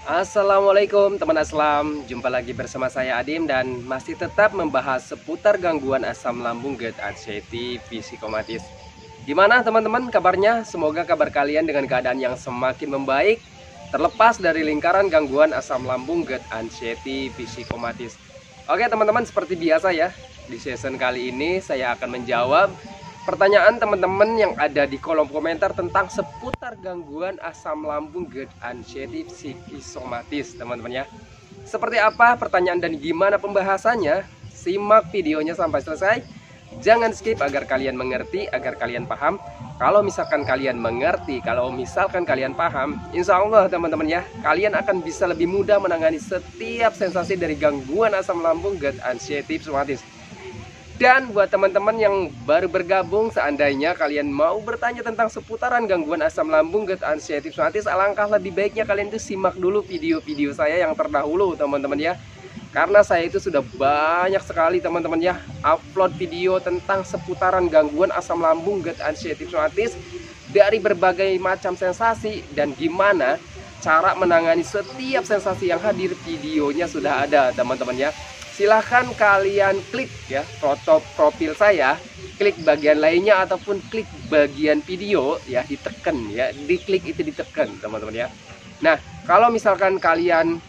Assalamualaikum teman Aslam, jumpa lagi bersama saya Adim dan masih tetap membahas seputar gangguan asam lambung, GERD, anxiety, psikomatis. Gimana teman-teman kabarnya? Semoga kabar kalian dengan keadaan yang semakin membaik, terlepas dari lingkaran gangguan asam lambung, GERD, anxiety, psikomatis. Oke teman-teman, seperti biasa ya, di season kali ini saya akan menjawab pertanyaan teman-teman yang ada di kolom komentar tentang seputar gangguan asam lambung, GERD, anxiety, psikosomatis teman-teman ya. Seperti apa pertanyaan dan gimana pembahasannya? Simak videonya sampai selesai. Jangan skip agar kalian mengerti, agar kalian paham. Kalau misalkan kalian mengerti, kalau misalkan kalian paham, insya Allah teman-teman ya, kalian akan bisa lebih mudah menangani setiap sensasi dari gangguan asam lambung, GERD, anxiety, psikosomatis. Dan buat teman-teman yang baru bergabung, seandainya kalian mau bertanya tentang seputaran gangguan asam lambung, GERD, anxiety, psikosomatis, alangkah lebih baiknya kalian itu simak dulu video-video saya yang terdahulu teman-teman ya. Karena saya itu sudah banyak sekali teman-teman ya upload video tentang seputaran gangguan asam lambung, GERD, anxiety, psikosomatis dari berbagai macam sensasi dan gimana cara menangani setiap sensasi yang hadir. Videonya sudah ada teman-teman ya. Silahkan kalian klik ya foto profil saya, klik bagian lainnya ataupun klik bagian video ya, ditekan ya, diklik itu ditekan teman-teman ya. Nah, kalau misalkan kalian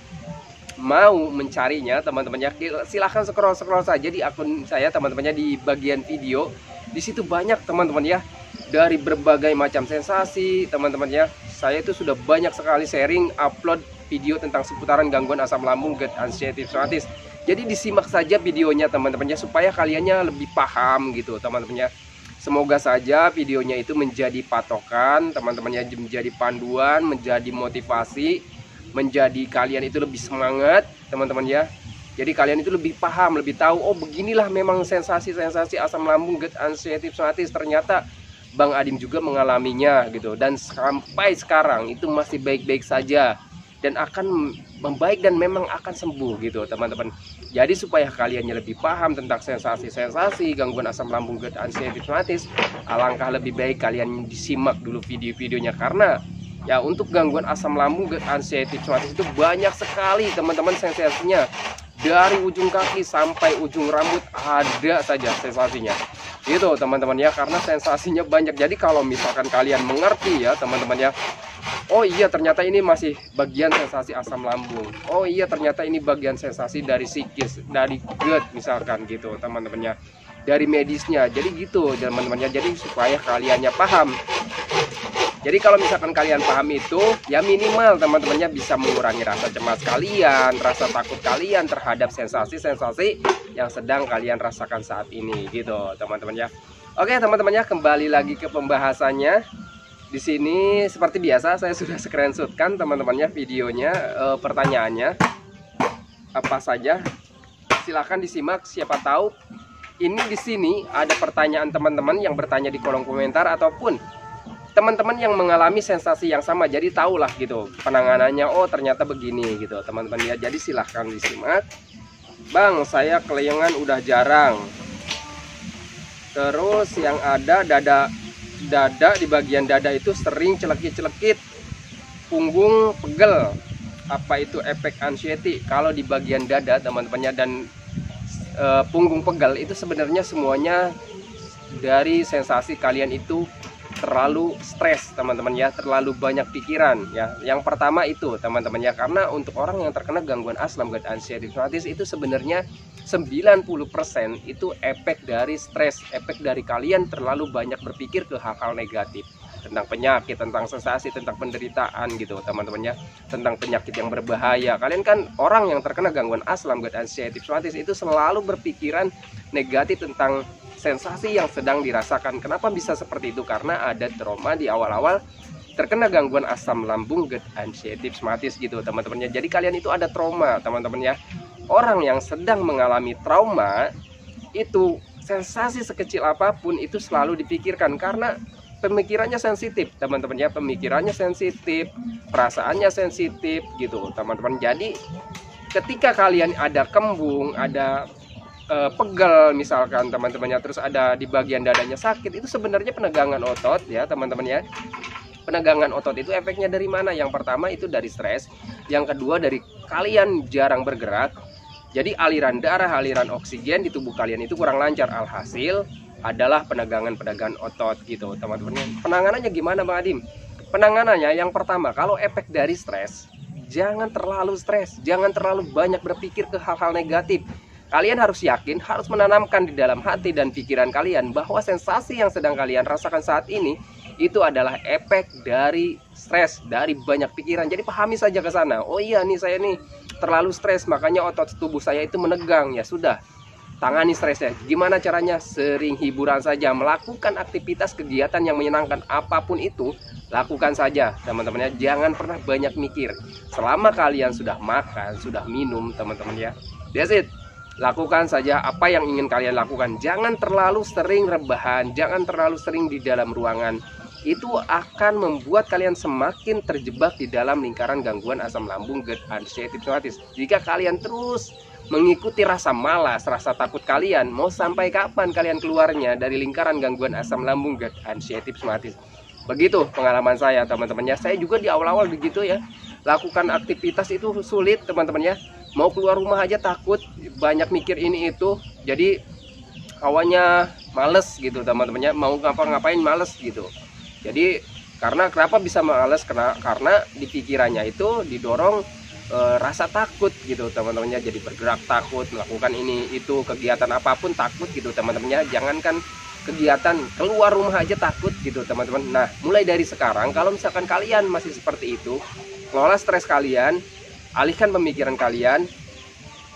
mau mencarinya teman-teman ya, silahkan scroll saja di akun saya teman-temannya di bagian video. Di situ banyak teman-teman ya, dari berbagai macam sensasi teman-teman ya. Saya itu sudah banyak sekali sharing upload video tentang seputaran gangguan asam lambung, GERD, anxiety, psikosomatis. Jadi disimak saja videonya teman-teman ya, supaya kaliannya lebih paham gitu teman-teman ya. Semoga saja videonya itu menjadi patokan teman-teman ya, menjadi panduan, menjadi motivasi, menjadi kalian itu lebih semangat teman-teman ya. Jadi kalian itu lebih paham, lebih tahu, oh beginilah memang sensasi-sensasi asam lambung, GERD, anxiety, psikosomatis. Ternyata Bang Adim juga mengalaminya gitu, dan sampai sekarang itu masih baik-baik saja dan akan membaik dan memang akan sembuh gitu teman-teman. Jadi supaya kaliannya lebih paham tentang sensasi-sensasi gangguan asam lambung, GERD, anxiety, psikosomatis, alangkah lebih baik kalian disimak dulu video-videonya. Karena ya untuk gangguan asam lambung, GERD, anxiety, psikosomatis itu banyak sekali teman-teman sensasinya. Dari ujung kaki sampai ujung rambut ada saja sensasinya gitu teman-teman ya, karena sensasinya banyak. Jadi kalau misalkan kalian mengerti ya teman-teman ya, oh iya ternyata ini masih bagian sensasi asam lambung, oh iya ternyata ini bagian sensasi dari psikis, dari GERD misalkan gitu teman-teman ya, dari medisnya. Jadi gitu teman-teman ya, jadi supaya kaliannya paham. Jadi kalau misalkan kalian paham itu, ya minimal teman-temannya bisa mengurangi rasa cemas kalian, rasa takut kalian terhadap sensasi-sensasi yang sedang kalian rasakan saat ini gitu teman-teman ya. Oke teman-teman ya, kembali lagi ke pembahasannya. Di sini seperti biasa saya sudah screenshotkan teman-temannya videonya, pertanyaannya apa saja. Silahkan disimak, siapa tahu ini di sini ada pertanyaan teman-teman yang bertanya di kolom komentar ataupun teman-teman yang mengalami sensasi yang sama, jadi tahulah gitu penanganannya, oh ternyata begini gitu teman-teman ya. Jadi silahkan disimak. Bang, saya kelayangan udah jarang, terus yang ada dada di bagian dada itu sering celekit-celekit, punggung pegel, apa itu efek anxiety? Kalau di bagian dada teman-temannya dan punggung pegel itu sebenarnya semuanya dari sensasi kalian itu terlalu stres teman-teman ya, terlalu banyak pikiran ya. Yang pertama itu teman-teman ya, karena untuk orang yang terkena gangguan asam, GERD, anxiety, psikosomatis itu sebenarnya 90% itu efek dari stres, efek dari kalian terlalu banyak berpikir ke hal-hal negatif tentang penyakit, tentang sensasi, tentang penderitaan gitu teman-teman ya, tentang penyakit yang berbahaya. Kalian kan orang yang terkena gangguan asam, GERD, anxiety, psikosomatis itu selalu berpikiran negatif tentang sensasi yang sedang dirasakan. Kenapa bisa seperti itu? Karena ada trauma di awal-awal terkena gangguan asam lambung, GERD, anxiety, psikosomatis gitu teman-teman ya. Jadi kalian itu ada trauma teman-teman ya. Orang yang sedang mengalami trauma itu sensasi sekecil apapun itu selalu dipikirkan, karena pemikirannya sensitif teman-teman ya, pemikirannya sensitif, perasaannya sensitif gitu teman-teman. Jadi ketika kalian ada kembung, ada pegel misalkan teman-temannya, terus ada di bagian dadanya sakit, itu sebenarnya penegangan otot ya teman-teman ya. penegangan otot itu efeknya dari mana? Yang pertama itu dari stres, yang kedua dari kalian jarang bergerak. Jadi aliran darah, aliran oksigen di tubuh kalian itu kurang lancar. Alhasil adalah penegangan otot gitu teman-teman. Penanganannya gimana Bang Adim? Penanganannya yang pertama, kalau efek dari stres, jangan terlalu stres, jangan terlalu banyak berpikir ke hal-hal negatif. Kalian harus yakin, harus menanamkan di dalam hati dan pikiran kalian bahwa sensasi yang sedang kalian rasakan saat ini itu adalah efek dari stres, dari banyak pikiran. Jadi pahami saja ke sana. Oh iya nih, saya nih terlalu stres, makanya otot tubuh saya itu menegang. Ya sudah, tangani stresnya. Gimana caranya? Sering hiburan saja, melakukan aktivitas kegiatan yang menyenangkan apapun itu, lakukan saja teman-teman ya. Jangan pernah banyak mikir. Selama kalian sudah makan, sudah minum teman-teman ya, that's it. Lakukan saja apa yang ingin kalian lakukan. Jangan terlalu sering rebahan, jangan terlalu sering di dalam ruangan. Itu akan membuat kalian semakin terjebak di dalam lingkaran gangguan asam lambung, GERD, anxiety, psoriasis. Jika kalian terus mengikuti rasa malas, rasa takut kalian, mau sampai kapan kalian keluarnya dari lingkaran gangguan asam lambung, GERD, anxiety, psoriasis? Begitu pengalaman saya teman-temannya. Saya juga di awal-awal begitu ya. Lakukan aktivitas itu sulit teman-teman ya. Mau keluar rumah aja takut, banyak mikir ini itu. Jadi awalnya males gitu teman-temannya. Mau ngapa-ngapain males gitu. Jadi kenapa bisa males? Karena di pikirannya itu didorong rasa takut gitu teman-temannya. Jadi bergerak takut, melakukan ini itu, kegiatan apapun takut gitu teman-temannya. Jangankan kegiatan, keluar rumah aja takut gitu teman-teman. Nah, mulai dari sekarang kalau misalkan kalian masih seperti itu, kelola stres kalian, alihkan pemikiran kalian,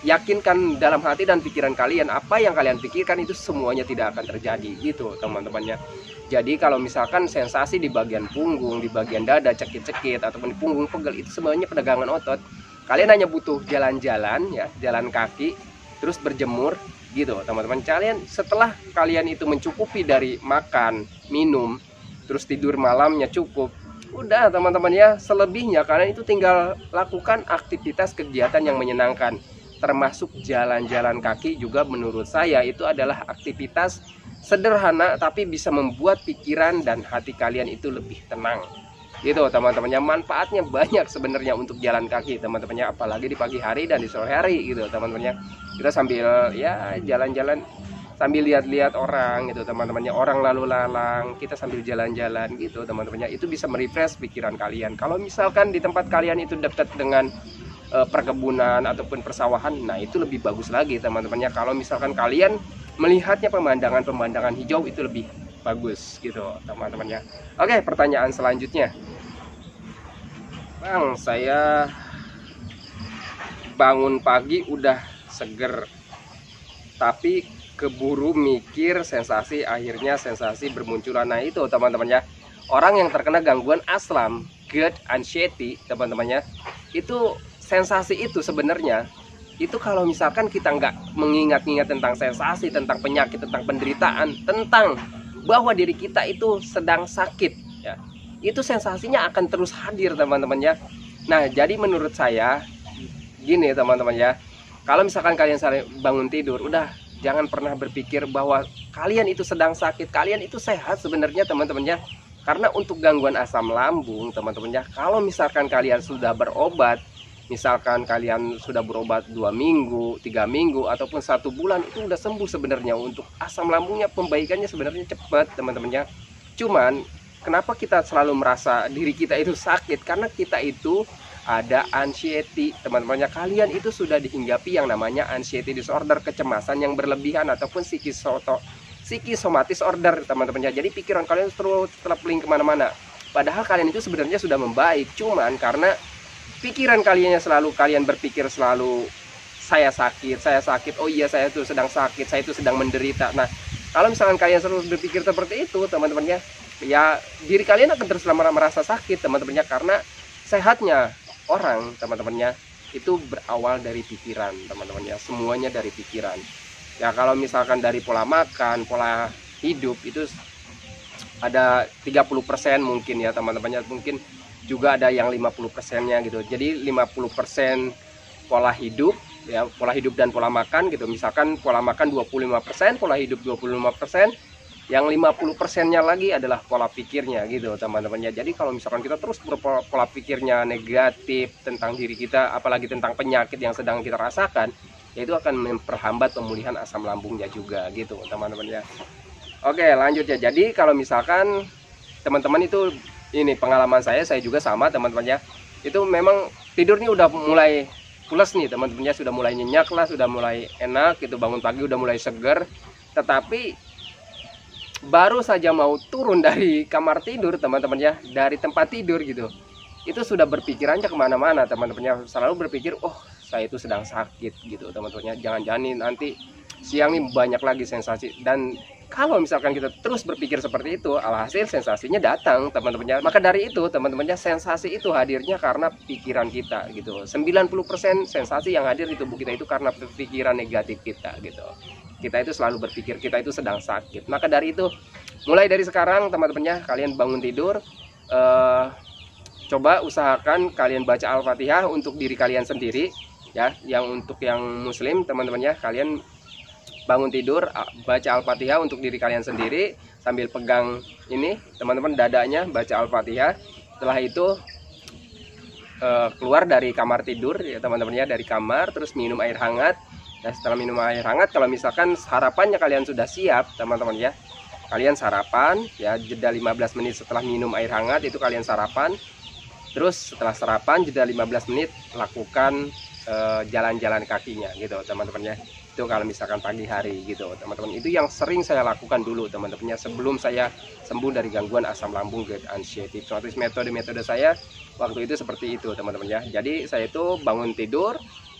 yakinkan dalam hati dan pikiran kalian apa yang kalian pikirkan itu semuanya tidak akan terjadi gitu teman-temannya. Jadi kalau misalkan sensasi di bagian punggung, di bagian dada cekit-cekit ataupun di punggung pegel, itu semuanya penegangan otot. Kalian hanya butuh jalan-jalan ya, jalan kaki, terus berjemur gitu teman-teman. Kalian setelah kalian itu mencukupi dari makan, minum, terus tidur malamnya cukup, udah teman-teman ya. Selebihnya kalian itu tinggal lakukan aktivitas kegiatan yang menyenangkan, termasuk jalan-jalan kaki juga. Menurut saya itu adalah aktivitas sederhana tapi bisa membuat pikiran dan hati kalian itu lebih tenang gitu teman-temannya. Manfaatnya banyak sebenarnya untuk jalan kaki teman-temannya, apalagi di pagi hari dan di sore hari gitu teman-temannya. Kita sambil ya jalan-jalan, sambil lihat-lihat orang gitu teman-temannya, orang lalu lalang, kita sambil jalan-jalan gitu teman-temannya. Itu bisa merefresh pikiran kalian. Kalau misalkan di tempat kalian itu dekat dengan perkebunan ataupun persawahan, nah itu lebih bagus lagi teman-temannya. Kalau misalkan kalian melihatnya pemandangan hijau, itu lebih bagus gitu teman-temannya. Oke, pertanyaan selanjutnya, Bang, saya bangun pagi udah seger tapi keburu mikir sensasi, akhirnya sensasi bermunculan. Nah itu teman-temannya, orang yang terkena gangguan asam, GERD, anxiety teman-temannya, itu sensasi itu sebenarnya itu kalau misalkan kita nggak mengingat-ingat tentang sensasi, tentang penyakit, tentang penderitaan, tentang bahwa diri kita itu sedang sakit ya, itu sensasinya akan terus hadir teman-teman ya. Nah jadi menurut saya gini teman-teman ya, kalau misalkan kalian bangun tidur, udah jangan pernah berpikir bahwa kalian itu sedang sakit. Kalian itu sehat sebenarnya teman-teman ya. Karena untuk gangguan asam lambung teman-teman ya, kalau misalkan kalian sudah berobat, misalkan kalian sudah berobat 2 minggu, 3 minggu, ataupun 1 bulan, itu udah sembuh sebenarnya. Untuk asam lambungnya pembaikannya sebenarnya cepat teman-temannya. Cuman kenapa kita selalu merasa diri kita itu sakit? Karena kita itu ada anxiety teman-temannya. Kalian itu sudah dihinggapi yang namanya anxiety disorder, kecemasan yang berlebihan ataupun psikosomatis order teman-temannya. Jadi pikiran kalian terus terpeling kemana-mana. Padahal kalian itu sebenarnya sudah membaik. Cuman karena pikiran kalian selalu, kalian berpikir selalu saya sakit, oh iya saya itu sedang sakit, saya itu sedang menderita. Nah kalau misalkan kalian selalu berpikir seperti itu teman-temannya, ya diri kalian akan terus merasa sakit teman-temannya. Karena sehatnya orang teman-temannya itu berawal dari pikiran teman-temannya, semuanya dari pikiran ya. Kalau misalkan dari pola makan, pola hidup, itu ada 30% mungkin ya teman-temannya, mungkin juga ada yang 50%-nya gitu. Jadi 50% pola hidup ya, pola hidup dan pola makan gitu. Misalkan pola makan 25%, pola hidup 25%, Yang 50%-nya lagi adalah pola pikirnya gitu teman-temannya. Jadi kalau misalkan kita terus berpola pikirnya negatif tentang diri kita, apalagi tentang penyakit yang sedang kita rasakan, yaitu akan memperhambat pemulihan asam lambungnya juga gitu teman-temannya. Oke, lanjut ya. Jadi kalau misalkan teman-teman itu, ini pengalaman saya juga sama teman-temannya, itu memang tidurnya udah mulai pulas nih teman-temannya, sudah mulai nyenyak lah, sudah mulai enak gitu, bangun pagi udah mulai seger. Tetapi baru saja mau turun dari kamar tidur teman-temannya, dari tempat tidur gitu, itu sudah berpikirannya kemana-mana teman-temannya, selalu berpikir, oh saya itu sedang sakit gitu teman-temannya, jangan-jangan nih nanti siang nih banyak lagi sensasi. Dan kalau misalkan kita terus berpikir seperti itu, alhasil sensasinya datang teman-temannya. Maka dari itu teman-temannya, sensasi itu hadirnya karena pikiran kita gitu. 90% sensasi yang hadir di tubuh kita itu karena pikiran negatif kita gitu. Kita itu selalu berpikir kita itu sedang sakit. Maka dari itu, mulai dari sekarang teman-temannya, kalian bangun tidur, coba usahakan kalian baca Al-Fatihah untuk diri kalian sendiri ya. Yang untuk yang muslim teman-temannya, kalian bangun tidur baca Al-Fatihah untuk diri kalian sendiri sambil pegang ini teman-teman dadanya, baca Al-Fatihah. Setelah itu keluar dari kamar tidur ya teman-temannya, dari kamar, terus minum air hangat. Nah, setelah minum air hangat, kalau misalkan sarapannya kalian sudah siap teman-teman ya, kalian sarapan ya, jeda 15 menit setelah minum air hangat itu kalian sarapan. Terus setelah sarapan jeda 15 menit lakukan jalan-jalan kakinya gitu teman-teman ya. Itu kalau misalkan pagi hari gitu teman-teman. Itu yang sering saya lakukan dulu teman-teman ya, sebelum saya sembuh dari gangguan asam lambung GERD anxiety. Suatu metode saya waktu itu seperti itu teman-teman ya. Jadi saya itu bangun tidur,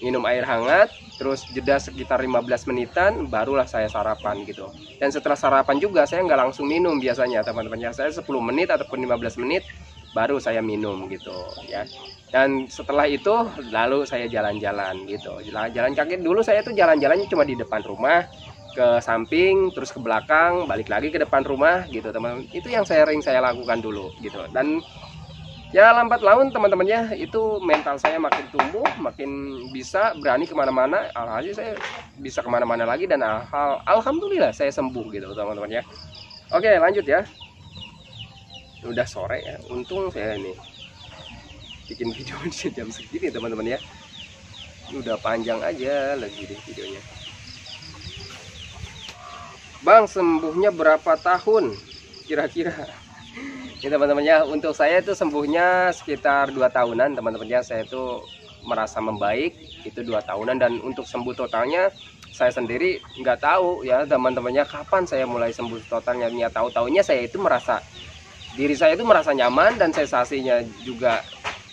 minum air hangat, terus jeda sekitar 15 menitan, barulah saya sarapan gitu. Dan setelah sarapan juga saya nggak langsung minum biasanya teman-teman ya, saya 10 menit ataupun 15 menit baru saya minum gitu ya. Dan setelah itu lalu saya jalan-jalan gitu, jalan kaki. Dulu saya tuh jalan-jalannya cuma di depan rumah, ke samping, terus ke belakang, balik lagi ke depan rumah gitu teman-teman. Itu yang sering saya lakukan dulu gitu. Dan ya lambat laun teman-temannya, itu mental saya makin tumbuh, makin bisa berani kemana-mana. Alhasil saya bisa kemana-mana lagi, dan alhamdulillah saya sembuh gitu teman-teman ya. Oke, lanjut ya. Udah sore ya, untung saya ini bikin video di jam segini teman-teman ya. Udah panjang aja lagi deh videonya. Bang, sembuhnya berapa tahun kira-kira? Ya teman-teman ya, untuk saya itu sembuhnya sekitar 2 tahunan teman-teman ya. Saya itu merasa membaik itu 2 tahunan, dan untuk sembuh totalnya saya sendiri nggak tahu ya teman-temannya, kapan saya mulai sembuh totalnya. Ya tahu-taunya saya itu merasa diri saya itu merasa nyaman, dan sensasinya juga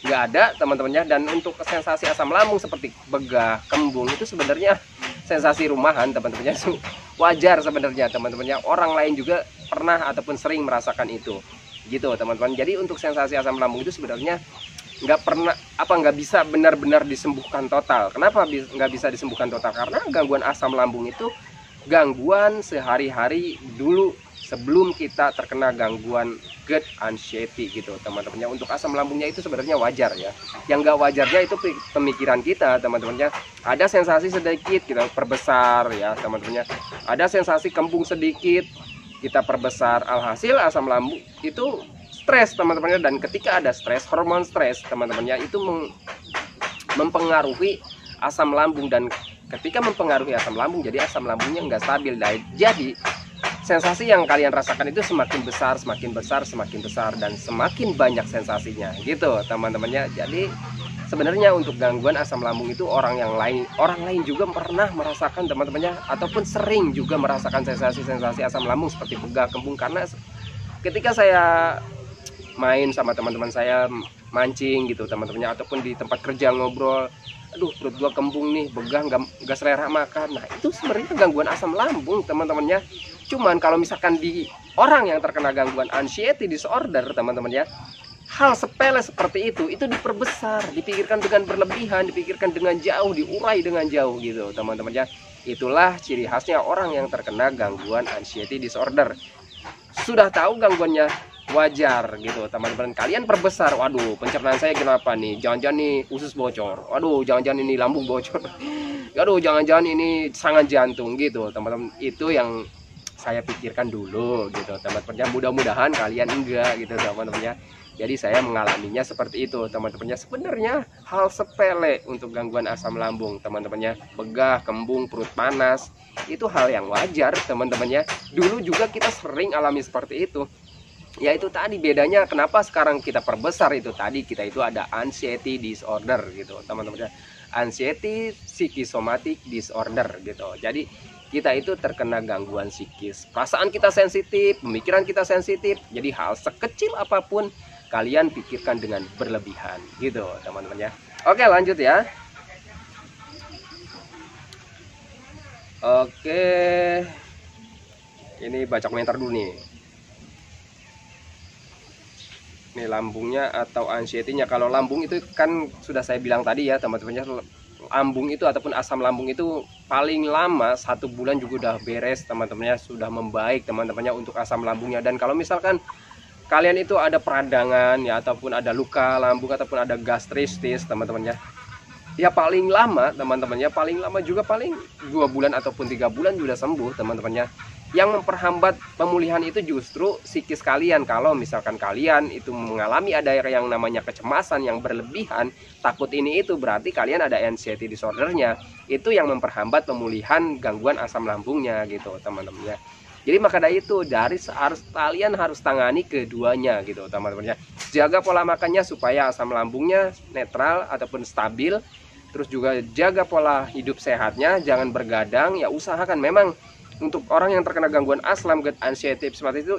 nggak ada teman-temannya. Dan untuk sensasi asam lambung seperti begah, kembung, itu sebenarnya sensasi rumahan teman-temannya, wajar sebenarnya teman-temannya. Orang lain juga pernah ataupun sering merasakan itu gitu teman-teman. Jadi untuk sensasi asam lambung itu sebenarnya nggak bisa benar-benar disembuhkan total. Kenapa nggak bisa disembuhkan total? Karena gangguan asam lambung itu gangguan sehari-hari dulu sebelum kita terkena gangguan GERD anxiety gitu teman-temannya. Untuk asam lambungnya itu sebenarnya wajar ya. Yang nggak wajarnya itu pemikiran kita teman-temannya. Ada sensasi sedikit kita perbesar ya teman-temannya. Ada sensasi kembung sedikit kita perbesar. Alhasil asam lambung itu stres teman-temannya. Dan ketika ada stres, hormon stres teman-temannya itu mempengaruhi asam lambung. Dan ketika mempengaruhi asam lambung, jadi asam lambungnya nggak stabil. Jadi sensasi yang kalian rasakan itu semakin besar, semakin besar, semakin besar, dan semakin banyak sensasinya gitu teman-temannya. Jadi sebenarnya untuk gangguan asam lambung itu orang lain juga pernah merasakan teman-temannya, ataupun sering juga merasakan sensasi-sensasi asam lambung seperti begah, kembung. Karena ketika saya main sama teman-teman saya mancing gitu teman-temannya, ataupun di tempat kerja ngobrol, aduh perut gua kembung nih, begah, nggak selera makan. Nah itu sebenarnya gangguan asam lambung teman-temannya. Cuman kalau misalkan di orang yang terkena gangguan anxiety disorder teman-teman ya, hal sepele seperti itu diperbesar, dipikirkan dengan berlebihan, dipikirkan dengan jauh, diurai dengan jauh gitu teman-teman ya. Itulah ciri khasnya orang yang terkena gangguan anxiety disorder. Sudah tahu gangguannya, wajar gitu teman-teman, kalian perbesar, waduh pencernaan saya kenapa nih, jangan-jangan nih usus bocor, waduh jangan-jangan ini lambung bocor, waduh jangan-jangan ini serangan jantung gitu teman-teman. Itu yang saya pikirkan dulu gitu teman-teman. Mudah-mudahan kalian enggak gitu teman-teman. Jadi saya mengalaminya seperti itu teman-teman. Sebenarnya hal sepele untuk gangguan asam lambung teman-teman. Begah, kembung, perut panas itu hal yang wajar teman-teman. Dulu juga kita sering alami seperti itu. Ya itu tadi bedanya kenapa sekarang kita perbesar itu tadi, kita itu ada anxiety disorder gitu teman-teman. Anxiety psychosomatic disorder gitu. Jadi kita itu terkena gangguan psikis. Perasaan kita sensitif, pemikiran kita sensitif. Jadi hal sekecil apapun kalian pikirkan dengan berlebihan gitu teman-teman. Oke, lanjut ya. Oke, ini baca komentar dulu nih. Ini lambungnya atau anxiety-nya. Kalau lambung itu kan sudah saya bilang tadi ya teman-teman. Lambung itu ataupun asam lambung itu paling lama 1 bulan juga udah beres teman-temannya, sudah membaik teman-temannya untuk asam lambungnya. Dan kalau misalkan kalian itu ada peradangan ya ataupun ada luka lambung ataupun ada gastritis teman-temannya, ya paling lama teman-temannya, paling lama juga paling 2 bulan ataupun 3 bulan sudah sembuh teman-temannya. Yang memperhambat pemulihan itu justru psikis kalian. Kalau misalkan kalian itu mengalami ada yang namanya kecemasan yang berlebihan, takut ini itu, berarti kalian ada anxiety disordernya. Itu yang memperhambat pemulihan gangguan asam lambungnya gitu teman-teman. Jadi maka dari itu kalian harus tangani keduanya gitu teman-teman. Jaga pola makannya supaya asam lambungnya netral ataupun stabil. Terus juga jaga pola hidup sehatnya, jangan bergadang. Ya usahakan, memang untuk orang yang terkena gangguan asam, gut anxiety seperti itu,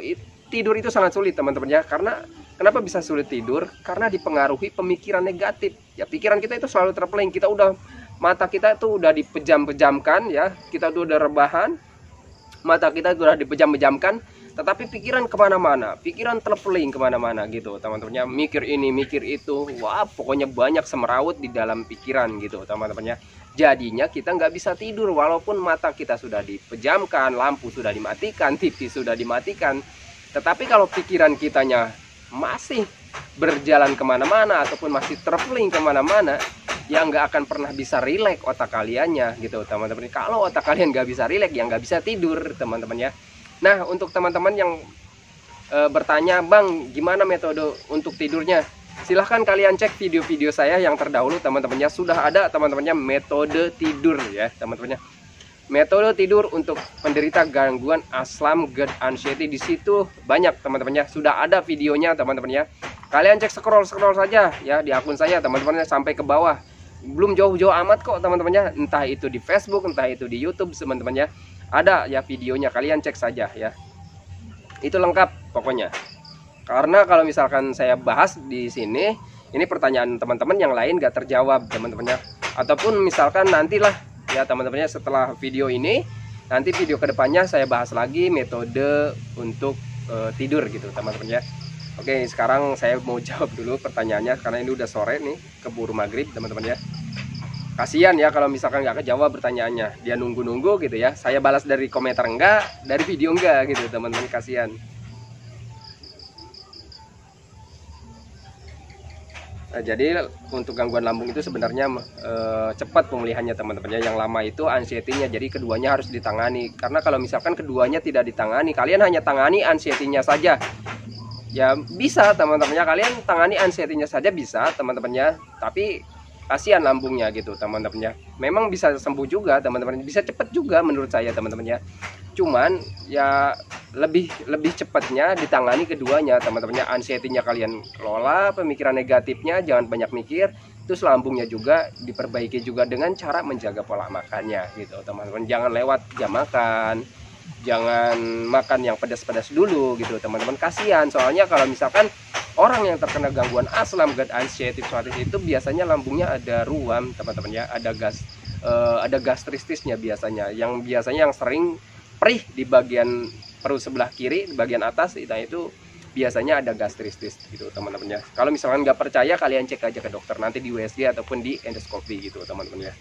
tidur itu sangat sulit teman-teman ya. Karena kenapa bisa sulit tidur? Karena dipengaruhi pemikiran negatif. Ya pikiran kita itu selalu terpeleng. Kita udah, mata kita itu udah dipejam-pejamkan ya. Kita tuh udah rebahan, mata kita sudah dipejam-pejamkan, tetapi pikiran kemana-mana, pikiran terpeling kemana-mana gitu teman-temannya, mikir ini mikir itu, wah pokoknya banyak semeraut di dalam pikiran gitu teman-temannya. Jadinya kita nggak bisa tidur walaupun mata kita sudah dipejamkan, lampu sudah dimatikan, TV sudah dimatikan, tetapi kalau pikiran kitanya masih berjalan kemana-mana ataupun masih terpeling kemana-mana, ya nggak akan pernah bisa rileks otak kaliannya gitu teman-teman. Kalau otak kalian nggak bisa rileks, ya nggak bisa tidur teman-teman ya. Nah untuk teman-teman yang bertanya, bang gimana metode untuk tidurnya, silahkan kalian cek video-video saya yang terdahulu teman-temannya. Sudah ada teman-temannya metode tidur ya teman-temannya. Metode tidur untuk penderita gangguan asam gut anxiety, di situ banyak teman-temannya, sudah ada videonya teman-temannya. Kalian cek scroll saja ya di akun saya teman-temannya sampai ke bawah. Belum jauh-jauh amat kok teman-temannya, entah itu di Facebook, entah itu di YouTube teman-temannya. Ada ya videonya, kalian cek saja ya. Itu lengkap pokoknya. Karena kalau misalkan saya bahas di sini, ini pertanyaan teman-teman yang lain gak terjawab teman-temannya. Ataupun misalkan nantilah ya teman-temannya, setelah video ini, nanti video kedepannya saya bahas lagi metode untuk tidur gitu teman-teman ya. Oke, sekarang saya mau jawab dulu pertanyaannya karena ini udah sore nih, keburu maghrib teman-teman ya. Kasihan ya kalau misalkan nggak kejawab pertanyaannya, dia nunggu-nunggu gitu ya. Saya balas dari komentar enggak, dari video enggak gitu teman-teman, kasihan. Nah, jadi untuk gangguan lambung itu sebenarnya cepat pemulihannya teman-teman ya. Yang lama itu anxiety-nya, jadi keduanya harus ditangani. Karena kalau misalkan keduanya tidak ditangani, kalian hanya tangani anxiety-nya saja, ya bisa teman-temannya, kalian tangani anxiety-nya saja bisa teman-temannya, tapi kasihan lambungnya gitu teman-temannya. Memang bisa sembuh juga teman-teman, bisa cepat juga menurut saya teman-temannya. Cuman ya lebih cepatnya ditangani keduanya teman-temannya. Anxiety-nya kalian kelola, pemikiran negatifnya jangan banyak mikir, terus lambungnya juga diperbaiki juga dengan cara menjaga pola makannya gitu teman-teman. Jangan lewat jam makan, jangan makan yang pedas-pedas dulu gitu teman-teman. Kasihan soalnya kalau misalkan orang yang terkena gangguan asam gut anxiety itu biasanya lambungnya ada ruam teman-teman ya, ada gastritisnya biasanya, yang sering perih di bagian perut sebelah kiri, di bagian atas itu biasanya ada gastritis gitu teman-teman ya. Kalau misalkan nggak percaya, kalian cek aja ke dokter nanti di USG ataupun di endoskopi gitu teman-teman ya.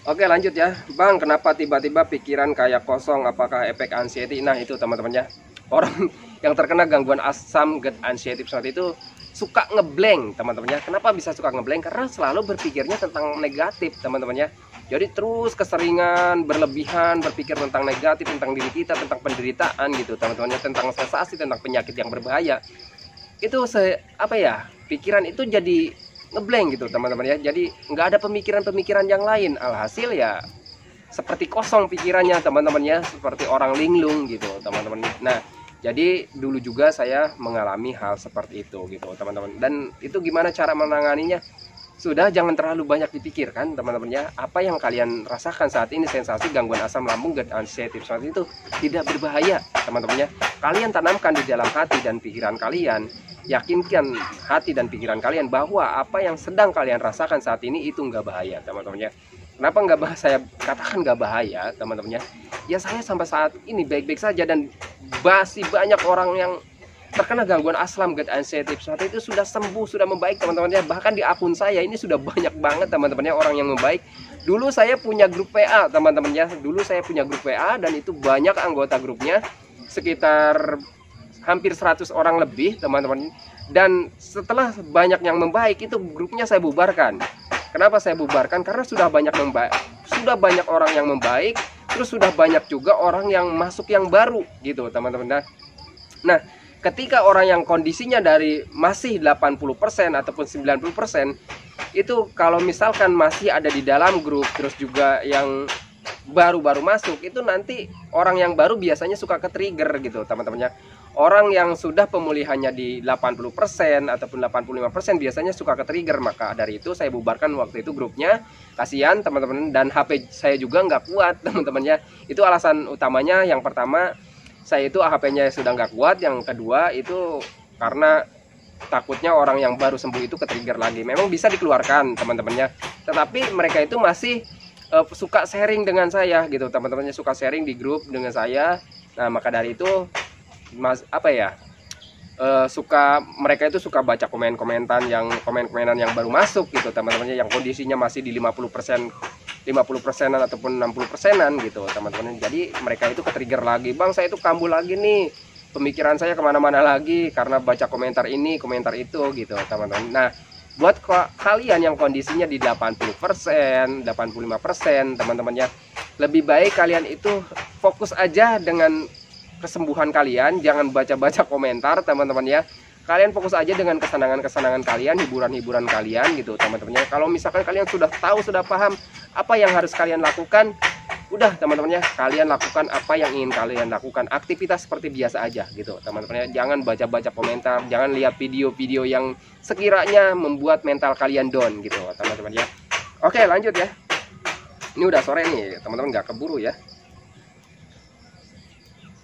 Oke lanjut ya bang, kenapa tiba-tiba pikiran kayak kosong, apakah efek anxiety? Nah itu teman-teman ya, orang yang terkena gangguan asam gut anxiety seperti itu suka ngeblank teman-teman ya. Kenapa bisa suka ngeblank? Karena selalu berpikirnya tentang negatif teman-teman ya. Jadi terus keseringan berlebihan berpikir tentang negatif, tentang diri kita, tentang penderitaan gitu teman-teman, tentang sensasi, tentang penyakit yang berbahaya. Itu pikiran itu jadi ngeblank gitu teman-teman ya. Jadi nggak ada pemikiran-pemikiran yang lain. Alhasil ya seperti kosong pikirannya teman-teman ya, seperti orang linglung gitu teman-teman. Nah, jadi dulu juga saya mengalami hal seperti itu gitu teman-teman. Dan itu gimana cara menanganinya? Sudah, jangan terlalu banyak dipikirkan teman-teman ya. Apa yang kalian rasakan saat ini, sensasi gangguan asam lambung, GERD, anxiety seperti itu tidak berbahaya teman-teman ya. Kalian tanamkan di dalam hati dan pikiran kalian, yakinkan hati dan pikiran kalian bahwa apa yang sedang kalian rasakan saat ini itu nggak bahaya teman-teman ya. Kenapa nggak bahaya? Saya katakan nggak bahaya teman-teman ya. Ya saya sampai saat ini baik-baik saja, dan masih banyak orang yang terkena gangguan asam, GERD, anxiety seperti itu sudah sembuh, sudah membaik teman-teman ya. Bahkan di akun saya ini sudah banyak banget teman-teman ya orang yang membaik. Dulu saya punya grup WA teman-teman ya. Dulu saya punya grup WA dan itu banyak anggota grupnya, sekitar hampir 100 orang lebih teman-teman. Dan setelah banyak yang membaik, itu grupnya saya bubarkan. Kenapa saya bubarkan? Karena sudah banyak orang yang membaik, terus sudah banyak juga orang yang masuk yang baru gitu teman-teman. Nah, ketika orang yang kondisinya dari masih 80% ataupun 90%, itu kalau misalkan masih ada di dalam grup, terus juga yang baru-baru masuk, itu nanti orang yang baru biasanya suka ke-trigger gitu teman-temannya. Orang yang sudah pemulihannya di 80% ataupun 85% biasanya suka ke-trigger. Maka dari itu saya bubarkan waktu itu grupnya. Kasihan teman-teman, dan HP saya juga nggak kuat teman-temannya. Itu alasan utamanya. Yang pertama, saya itu HP-nya sudah nggak kuat. Yang kedua itu karena takutnya orang yang baru sembuh itu ke-trigger lagi. Memang bisa dikeluarkan teman-temannya, tetapi mereka itu masih suka sharing dengan saya gitu teman-temannya, suka sharing di grup dengan saya. Nah, maka dari itu mereka itu suka baca komen-komentan yang baru masuk gitu teman-temannya, yang kondisinya masih di 50%an ataupun 60%an gitu teman-teman. Jadi mereka itu ke-trigger lagi, bang saya itu kambuh lagi nih, pemikiran saya kemana-mana lagi karena baca komentar ini komentar itu gitu teman-teman. Nah, buat kalian yang kondisinya di 80%, 85% teman-teman ya, lebih baik kalian itu fokus aja dengan kesembuhan kalian, jangan baca-baca komentar teman-teman ya. Kalian fokus aja dengan kesenangan-kesenangan kalian, hiburan-hiburan kalian gitu teman-teman ya. Kalau misalkan kalian sudah tahu, sudah paham apa yang harus kalian lakukan, udah teman-teman ya, kalian lakukan apa yang ingin kalian lakukan, aktivitas seperti biasa aja gitu teman-teman ya. Jangan baca-baca komentar, jangan lihat video-video yang sekiranya membuat mental kalian down gitu teman-teman ya. Oke, lanjut ya. Ini udah sore nih teman-teman, nggak keburu ya.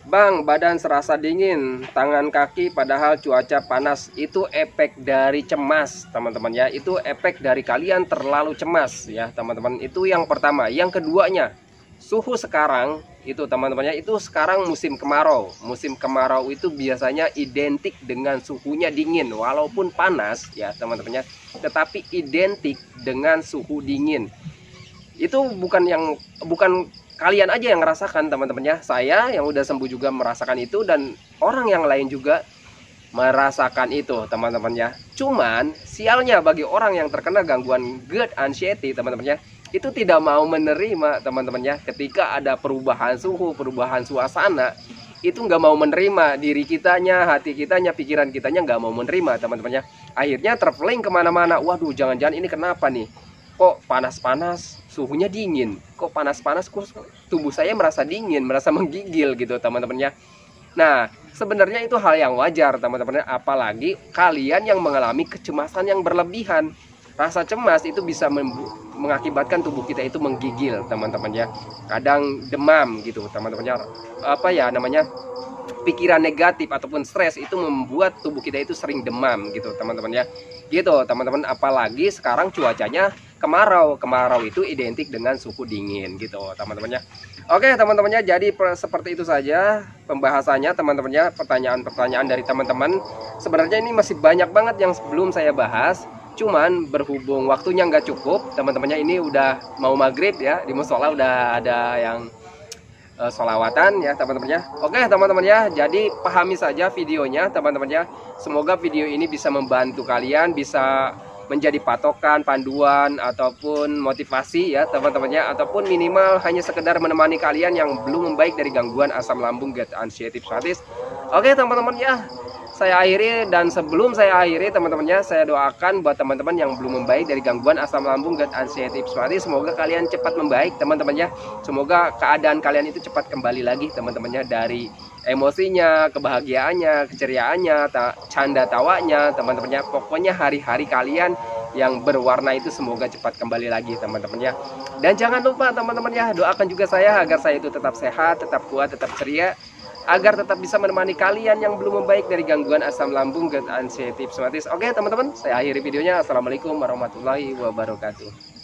Bang, badan serasa dingin, tangan kaki padahal cuaca panas. Itu efek dari cemas teman-teman ya. Itu efek dari kalian terlalu cemas ya teman-teman. Itu yang pertama. Yang keduanya, suhu sekarang itu teman-teman ya, itu sekarang musim kemarau. Musim kemarau itu biasanya identik dengan suhunya dingin, walaupun panas ya teman-teman ya, tetapi identik dengan suhu dingin. Itu bukan kalian aja yang merasakan teman-teman ya. Saya yang udah sembuh juga merasakan itu, dan orang yang lain juga merasakan itu teman-teman ya. Cuman sialnya bagi orang yang terkena gangguan GERD, anxiety teman-teman ya, itu tidak mau menerima teman-teman ya. Ketika ada perubahan suhu, perubahan suasana, itu nggak mau menerima. Diri kitanya, hati kitanya, pikiran kitanya nggak mau menerima teman-teman ya. Akhirnya traveling kemana-mana. Waduh, jangan-jangan ini kenapa nih, kok panas-panas suhunya dingin, kok panas-panas kok tubuh saya merasa dingin, merasa menggigil gitu teman-teman ya. Nah, sebenarnya itu hal yang wajar teman-teman, apalagi kalian yang mengalami kecemasan yang berlebihan. Rasa cemas itu bisa mengakibatkan tubuh kita itu menggigil teman-teman ya. Kadang demam gitu teman-teman ya. Pikiran negatif ataupun stres itu membuat tubuh kita itu sering demam gitu teman-teman ya. Gitu teman-teman, apalagi sekarang cuacanya kemarau. Kemarau itu identik dengan suhu dingin gitu teman-teman ya. Oke teman-teman ya, jadi seperti itu saja pembahasannya teman-teman ya. Pertanyaan-pertanyaan dari teman-teman, sebenarnya ini masih banyak banget yang belum saya bahas, cuman berhubung waktunya nggak cukup teman-temannya. Ini udah mau maghrib ya, di musola udah ada yang sholawatan ya teman-teman ya. Oke teman-teman ya, jadi pahami saja videonya teman-teman ya. Semoga video ini bisa membantu kalian, bisa menjadi patokan, panduan ataupun motivasi ya teman-temannya, ataupun minimal hanya sekedar menemani kalian yang belum membaik dari gangguan asam lambung GERD anxiety psoriasis. Oke teman-teman ya, saya akhiri, dan sebelum saya akhiri teman-temannya, saya doakan buat teman-teman yang belum membaik dari gangguan asam lambung GERD anxiety psoriasis, semoga kalian cepat membaik teman-temannya. Semoga keadaan kalian itu cepat kembali lagi teman-temannya, dari emosinya, kebahagiaannya, keceriaannya, canda tawanya teman-temannya. Pokoknya hari-hari kalian yang berwarna itu semoga cepat kembali lagi teman-temannya. Dan jangan lupa teman-temannya, doakan juga saya agar saya itu tetap sehat, tetap kuat, tetap ceria, agar tetap bisa menemani kalian yang belum membaik dari gangguan asam lambung GERD anxiety psoriasis. Oke teman-teman, saya akhiri videonya. Assalamualaikum warahmatullahi wabarakatuh.